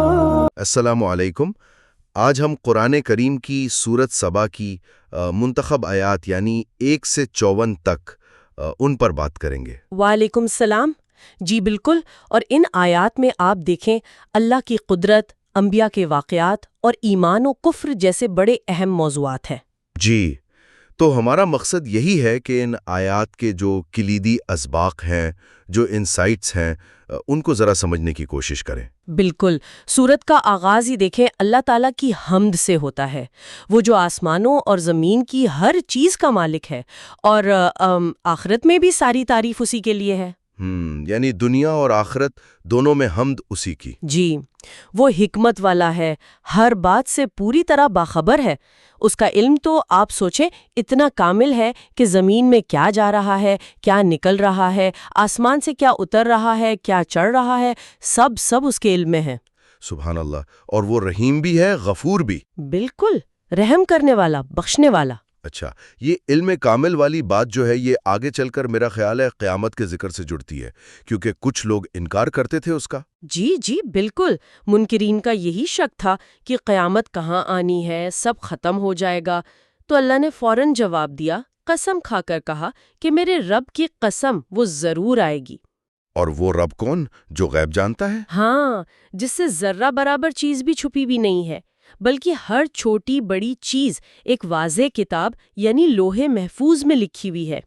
السلام علیکم۔ آج ہم قرآن کریم کی سورت سبا کی منتخب آیات یعنی 1 سے 54 تک ان پر بات کریں گے۔ وعلیکم السلام۔ جی بالکل، اور ان آیات میں آپ دیکھیں اللہ کی قدرت، انبیاء کے واقعات اور ایمان و کفر جیسے بڑے اہم موضوعات ہیں۔ جی، تو ہمارا مقصد یہی ہے کہ ان آیات کے جو کلیدی اسباق ہیں، جو انسائٹس ہیں، ان کو ذرا سمجھنے کی کوشش کریں۔ بالکل، سورت کا آغاز ہی دیکھیں اللہ تعالیٰ کی حمد سے ہوتا ہے، وہ جو آسمانوں اور زمین کی ہر چیز کا مالک ہے، اور آخرت میں بھی ساری تعریف اسی کے لیے ہے۔ یعنی دنیا اور آخرت دونوں میں حمد اسی کی۔ جی، وہ حکمت والا ہے، ہر بات سے پوری طرح باخبر ہے۔ اس کا علم تو آپ سوچیں اتنا کامل ہے کہ زمین میں کیا جا رہا ہے، کیا نکل رہا ہے، آسمان سے کیا اتر رہا ہے، کیا چڑھ رہا ہے، سب اس کے علم میں ہے۔ سبحان اللہ، اور وہ رحیم بھی ہے، غفور بھی۔ بالکل، رحم کرنے والا، بخشنے والا۔ اچھا، یہ علم کامل والی بات جو ہے یہ آگے چل کر میرا خیال ہے قیامت کے ذکر سے جڑتی ہے، کیونکہ کچھ لوگ انکار کرتے تھے اس کا۔ جی بالکل، منکرین کا یہی شک تھا کہ قیامت کہاں آنی ہے، سب ختم ہو جائے گا۔ تو اللہ نے فوراً جواب دیا، قسم کھا کر کہا کہ میرے رب کی قسم وہ ضرور آئے گی۔ اور وہ رب کون؟ جو غیب جانتا ہے؟ ہاں، جس سے ذرہ برابر چیز بھی چھپی بھی نہیں ہے، بلکہ ہر چھوٹی بڑی چیز ایک واضح کتاب یعنی لوح محفوظ میں لکھی ہوئی ہے۔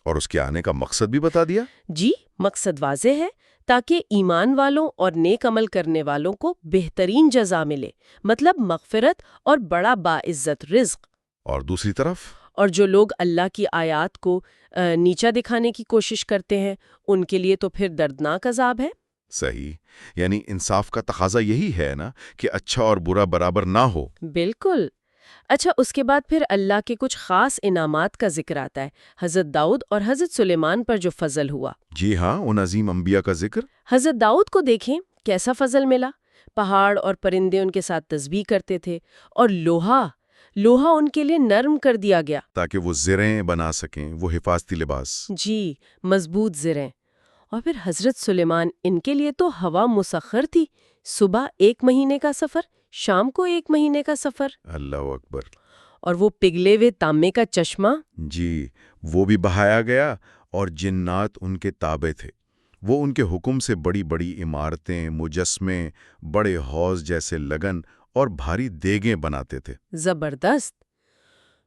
اور اس کے آنے کا مقصد بھی بتا دیا؟ جی، مقصد واضح ہے، تاکہ ایمان والوں اور نیک عمل کرنے والوں کو بہترین جزا ملے، مطلب مغفرت اور بڑا باعزت رزق۔ اور دوسری طرف؟ اور جو لوگ اللہ کی آیات کو نیچا دکھانے کی کوشش کرتے ہیں، ان کے لیے تو پھر دردناک عذاب ہے۔ صحیح، یعنی انصاف کا تقاضا یہی ہے نا کہ اچھا اور برا برابر نہ ہو۔ بالکل۔ اچھا، اس کے بعد پھر اللہ کے کچھ خاص انعامات کا ذکر آتا ہے، حضرت داؤد اور حضرت سلیمان پر جو فضل ہوا۔ جی ہاں، ان عظیم انبیاء کا ذکر۔ حضرت داؤد کو دیکھیں کیسا فضل ملا، پہاڑ اور پرندے ان کے ساتھ تسبیح کرتے تھے، اور لوہا ان کے لیے نرم کر دیا گیا تاکہ وہ زریں بنا سکیں، وہ حفاظتی لباس۔ جی، مضبوط زریں۔ اور پھر حضرت سلیمان، ان کے لیے تو ہوا مسخر تھی، صبح 1 مہینے کا سفر، شام کو 1 مہینے کا سفر۔ اللہ اکبر۔ اور وہ پگھلے ہوئے تانبے کا چشمہ، جی، وہ بھی بہایا گیا، اور جنات ان کے تابع تھے۔ وہ ان کے حکم سے بڑی بڑی عمارتیں، مجسمے، بڑے حوض جیسے لگن اور بھاری دیگیں بناتے تھے۔ زبردست۔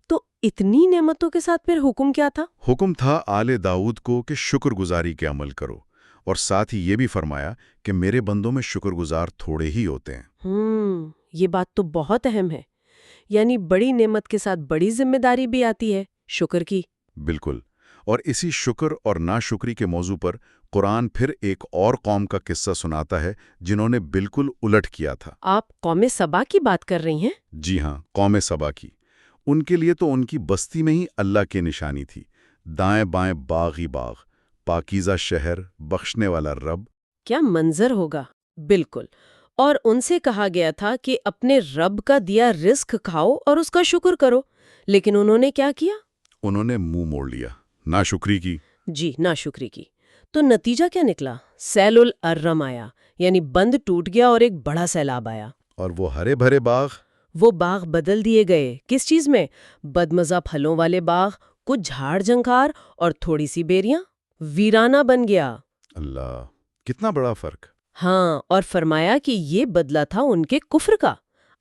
تو اتنی نعمتوں کے ساتھ پھر حکم کیا تھا؟ حکم تھا آل داؤد کو کہ شکر گزاری کے عمل کرو، اور ساتھ ہی یہ بھی فرمایا کہ میرے بندوں میں شکر گزار تھوڑے ہی ہوتے ہیں۔ یہ بات تو بہت اہم ہے، یعنی بڑی نعمت کے ساتھ بڑی ذمہ داری بھی آتی ہے، شکر کی۔ بالکل، اور اسی شکر اور ناشکری کے موضوع پر قرآن پھر ایک اور قوم کا قصہ سناتا ہے جنہوں نے بالکل الٹ کیا تھا۔ آپ قوم سبا کی بات کر رہی ہیں؟ جی ہاں، قوم سبا کی۔ ان کے لیے تو ان کی بستی میں ہی اللہ کی نشانی تھی، دائیں بائیں باغ ہی باغ، پاکیزہ شہر، بخشنے والا رب۔ کیا منظر ہوگا! بالکل، اور ان سے کہا گیا تھا کہ اپنے رب کا دیا رزق کھاؤ اور اس کا شکر کرو، لیکن انہوں نے کیا کیا؟ انہوں نے منہ موڑ لیا، ناشکری کی۔ جی، ناشکری کی۔ تو نتیجہ کیا نکلا؟ سیل الارم آیا، یعنی بند ٹوٹ گیا اور ایک بڑا سیلاب آیا۔ اور وہ ہرے بھرے باغ؟ وہ باغ بدل دیے گئے، کس چیز میں؟ بدمزہ پھلوں والے باغ، کچھ جھاڑ جھنکار اور تھوڑی سی بیریاں، ویرانہ بن گیا۔ اللہ، کتنا بڑا فرق! ہاں، اور فرمایا کہ یہ بدلہ تھا ان کے کفر کا۔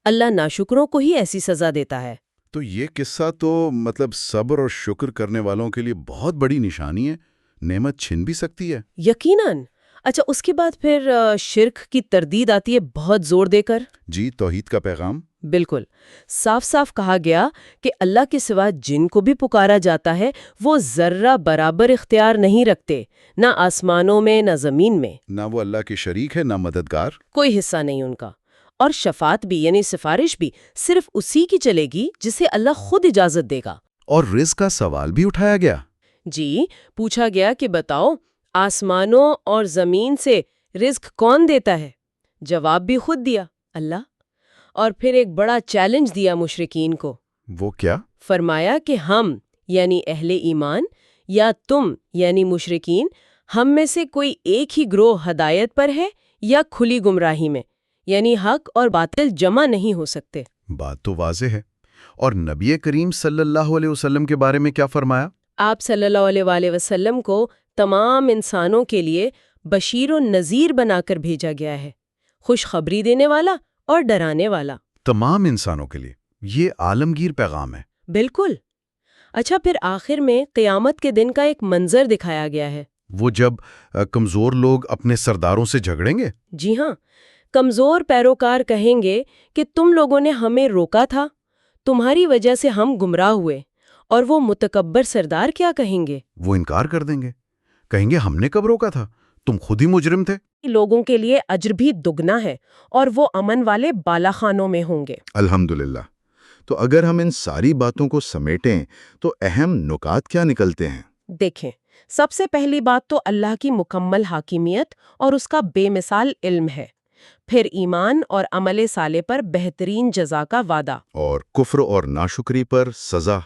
اللہ ناشکروں کو ہی ایسی سزا دیتا ہے۔ تو یہ قصہ تو مطلب صبر اور شکر کرنے والوں کے لیے بہت بڑی نشانی ہے، نعمت چھن بھی سکتی ہے۔ یقیناً۔ اچھا، اس کے بعد پھر شرک کی تردید آتی ہے بہت زور دے کر۔ جی، توحید کا پیغام۔ بالکل، صاف صاف کہا گیا کہ اللہ کے سوا جن کو بھی پکارا جاتا ہے وہ ذرہ برابر اختیار نہیں رکھتے، نہ آسمانوں میں نہ زمین میں۔ نہ وہ اللہ کے شریک ہے، نہ مددگار۔ کوئی حصہ نہیں ان کا۔ اور شفاعت بھی یعنی سفارش بھی صرف اسی کی چلے گی جسے اللہ خود اجازت دے گا۔ اور رزق کا سوال بھی اٹھایا گیا۔ جی، پوچھا گیا کہ بتاؤ آسمانوں اور زمین سے رزق کون دیتا ہے؟ جواب بھی خود دیا، اللہ۔ اور پھر ایک بڑا چیلنج دیا مشرکین کو۔ وہ کیا؟ فرمایا کہ ہم یعنی اہل ایمان یا تم یعنی مشرکین، ہم میں سے کوئی ایک ہی گروہ ہدایت پر ہے یا کھلی گمراہی میں، یعنی حق اور باطل جمع نہیں ہو سکتے۔ بات تو واضح ہے۔ اور نبی کریم صلی اللہ علیہ وسلم کے بارے میں کیا فرمایا؟ آپ صلی اللہ علیہ وآلہ وسلم کو تمام انسانوں کے لیے بشیر و نذیر بنا کر بھیجا گیا ہے، خوشخبری دینے والا اور ڈرانے والا۔ تمام انسانوں کے لیے یہ عالمگیر پیغام ہے۔ بالکل۔ اچھا، پھر آخر میں قیامت کے دن کا ایک منظر دکھایا گیا ہے۔ وہ جب کمزور لوگ اپنے سرداروں سے جھگڑیں گے؟ جی ہاں، کمزور پیروکار کہیں گے کہ تم لوگوں نے ہمیں روکا تھا، تمہاری وجہ سے ہم گمراہ ہوئے، اور وہ متکبر سردار کیا کہیں گے؟ وہ انکار کر دیں گے، کہیں گے ہم نے کب روکا تھا، تم خود ہی مجرم تھے۔ لوگوں کے لیے اجر بھی دگنا ہے، اور وہ امن والے بالا خانوں میں ہوں گے۔ الحمدللہ۔ تو اگر ہم ان ساری باتوں کو سمیٹیں تو اہم نکات کیا نکلتے ہیں؟ دیکھیں، سب سے پہلی بات تو اللہ کی مکمل حاکمیت اور اس کا بے مثال علم ہے، پھر ایمان اور عمل صالح پر بہترین جزا کا وعدہ، اور کفر اور ناشکری پر سزا،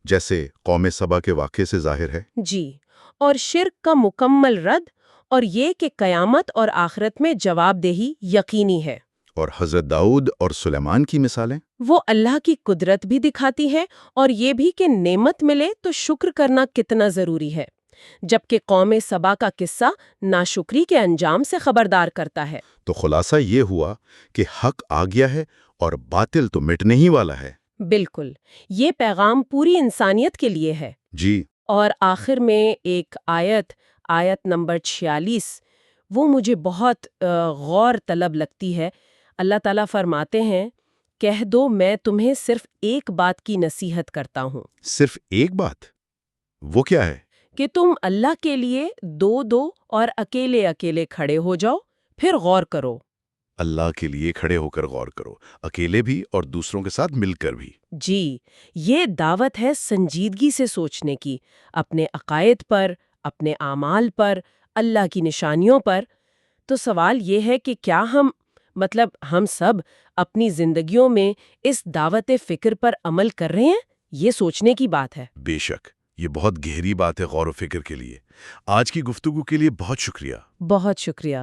جیسے قوم سبا کے واقعے سے ظاہر ہے۔ جی، اور شرک کا مکمل رد، اور یہ کہ قیامت اور آخرت میں جواب دہی یقینی ہے۔ اور حضرت داؤد اور سلیمان کی مثالیں؟ وہ اللہ کی قدرت بھی دکھاتی ہے، اور یہ بھی کہ نعمت ملے تو شکر کرنا کتنا ضروری ہے، جبکہ قوم سبا کا قصہ ناشکری کے انجام سے خبردار کرتا ہے۔ تو خلاصہ یہ ہوا کہ حق آ گیا ہے اور باطل تو مٹنے ہی والا ہے۔ بالکل، یہ پیغام پوری انسانیت کے لیے ہے۔ جی۔ اور آخر میں ایک آیت نمبر 46، وہ مجھے بہت غور طلب لگتی ہے۔ اللہ تعالیٰ فرماتے ہیں، کہہ دو میں تمہیں صرف ایک بات کی نصیحت کرتا ہوں۔ صرف ایک بات؟ وہ کیا ہے؟ کہ تم اللہ کے لیے دو اور اکیلے اکیلے کھڑے ہو جاؤ، پھر غور کرو۔ اللہ کے لیے کھڑے ہو کر غور کرو، اکیلے بھی اور دوسروں کے ساتھ مل کر بھی۔ جی، یہ دعوت ہے سنجیدگی سے سوچنے کی، اپنے عقائد پر، اپنے اعمال پر، اللہ کی نشانیوں پر۔ تو سوال یہ ہے کہ کیا ہم سب اپنی زندگیوں میں اس دعوت فکر پر عمل کر رہے ہیں؟ یہ سوچنے کی بات ہے۔ بے شک، یہ بہت گہری بات ہے غور و فکر کے لیے۔ آج کی گفتگو کے لیے بہت شکریہ۔ بہت شکریہ۔